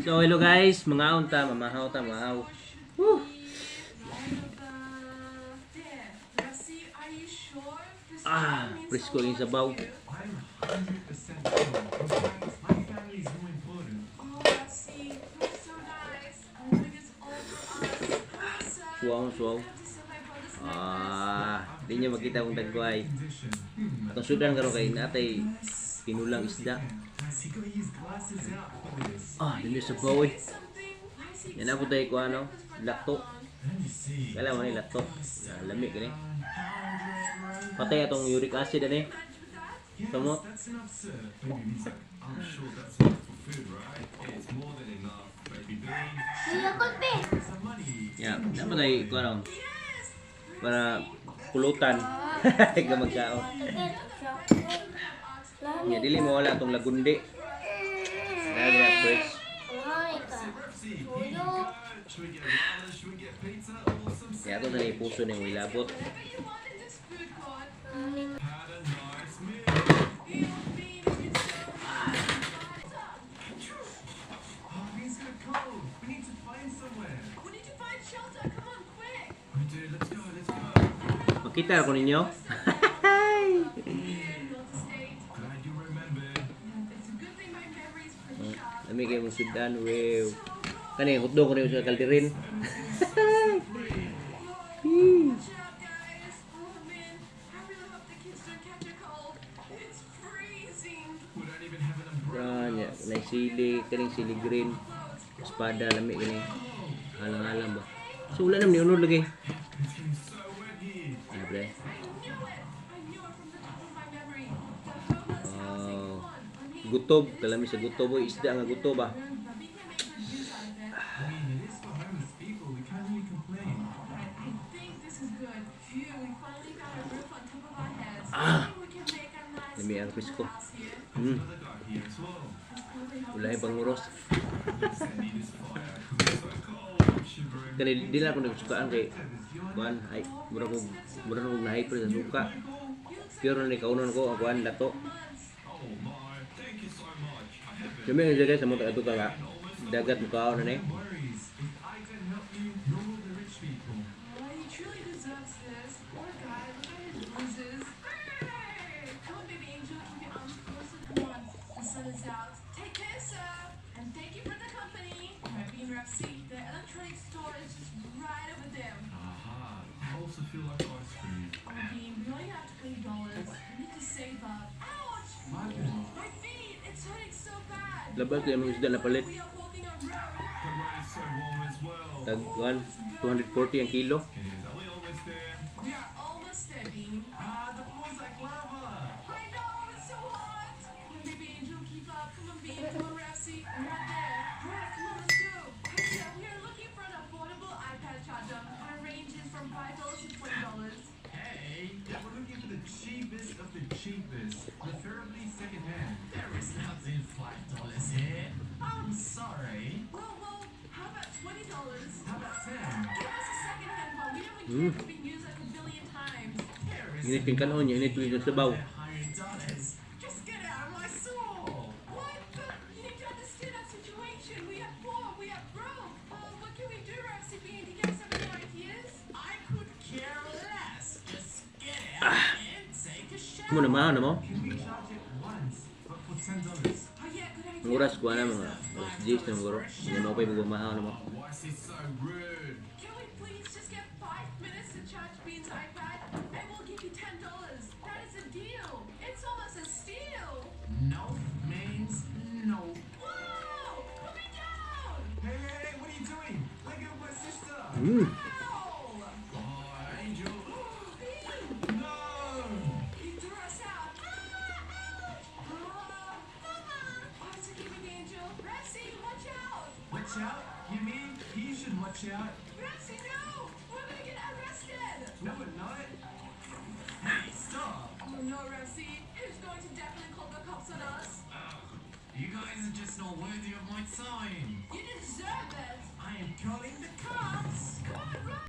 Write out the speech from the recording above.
So hello guys, mga unta, mamahaw ta, mahaw. Woo! Presko yung sabaw. Suwaw. Di nyo makita kung dagway. Atong sudan karon kay natay pinulang isda. Di nyo sabaw eh. Yan na po tayo ko ano, lakto. Kala mo ni lakto. Lamig gani. Patay atong uric acid ani. Kamot. Ya, dapat tayo ko ano. Para pulutan. Gamagkao. Ya, dili mo wala atong lagundi. Dali na fresh. Ya, ito na yung puso ng wilabot. Makita ako ninyo. Kami kayo mong sudan. Wow. Kani, hotdog ko rin sa kalderin. Ranya, nay sili, kaning sili green. Espada, lamig ini. Alang-alang ba. So wala naman ni unod lagi. Pre. Gutom, kalami sa gutom boy, isda nga gutom ba. Lami ang pisko. Ulay banguros. Kani di na ako nagsukaan kay kuan ay mura ko na hyper sa suka. Pero ni kaunon ko ang kuan dato. Kami nga guys sa mga ato ka dagat mo kaon na ni. Feel like ice cream. We only have to pay dollars. We need to save up. Ouch! My feet! It's hurting so bad. Labas yung mga isda na palit. We are walking on road. The road is so warm as well. Tag 240 ang kilo. Are we almost there? We are almost there, Bean. The floor's like lava. I know, it's so hot. Come on, baby angel, keep up. Come on, Bean. Come on, Rafsy. We're not there. Alright, come on, let's go. Hey, we are looking for an affordable iPad charger. Our range is from $5 to $20. Hey, we're looking for the cheapest of the cheapest, preferably secondhand. There is nothing $5 here. I'm sorry. Well, how about $20? How about 10? Give us a second-hand one. We have a kit that's been used like a billion times. There is Init yung kanon niya, init yung sabaw. $100. Just get out of my soul. What? But you need to understand our situation. We are poor. We are broke. What can we do, Rafsy Bean? Do you guys have any ideas? I could care less. Just get out and take a shower. Mo na mahal na mo. Can we charge it once, but for $10? Oh, yeah, good idea. Ang oras ko na mga alas 10 na mga hindi mo pa yung mahal na mo. Why is he so rude? Can we please just get 5 minutes to charge Bean's iPad? And we'll give you $10. That is a deal. It's almost a steal. No means no. Whoa! Put me down! Hey, what are you doing? Let go of my sister. Ow! Oh, Angel. Bean! No. He threw us out. Ouch! Mama! Oh, it's okay, big angel. Rafsy, watch out! Watch out? You mean he should watch out? Rafsy, no! We're gonna get arrested! No, we're not. Hey, stop. Oh no, Rafsy. He's going to definitely call the cops on us. You guys are just not worthy of my time. You deserve it! I am calling the cops. Come on, run!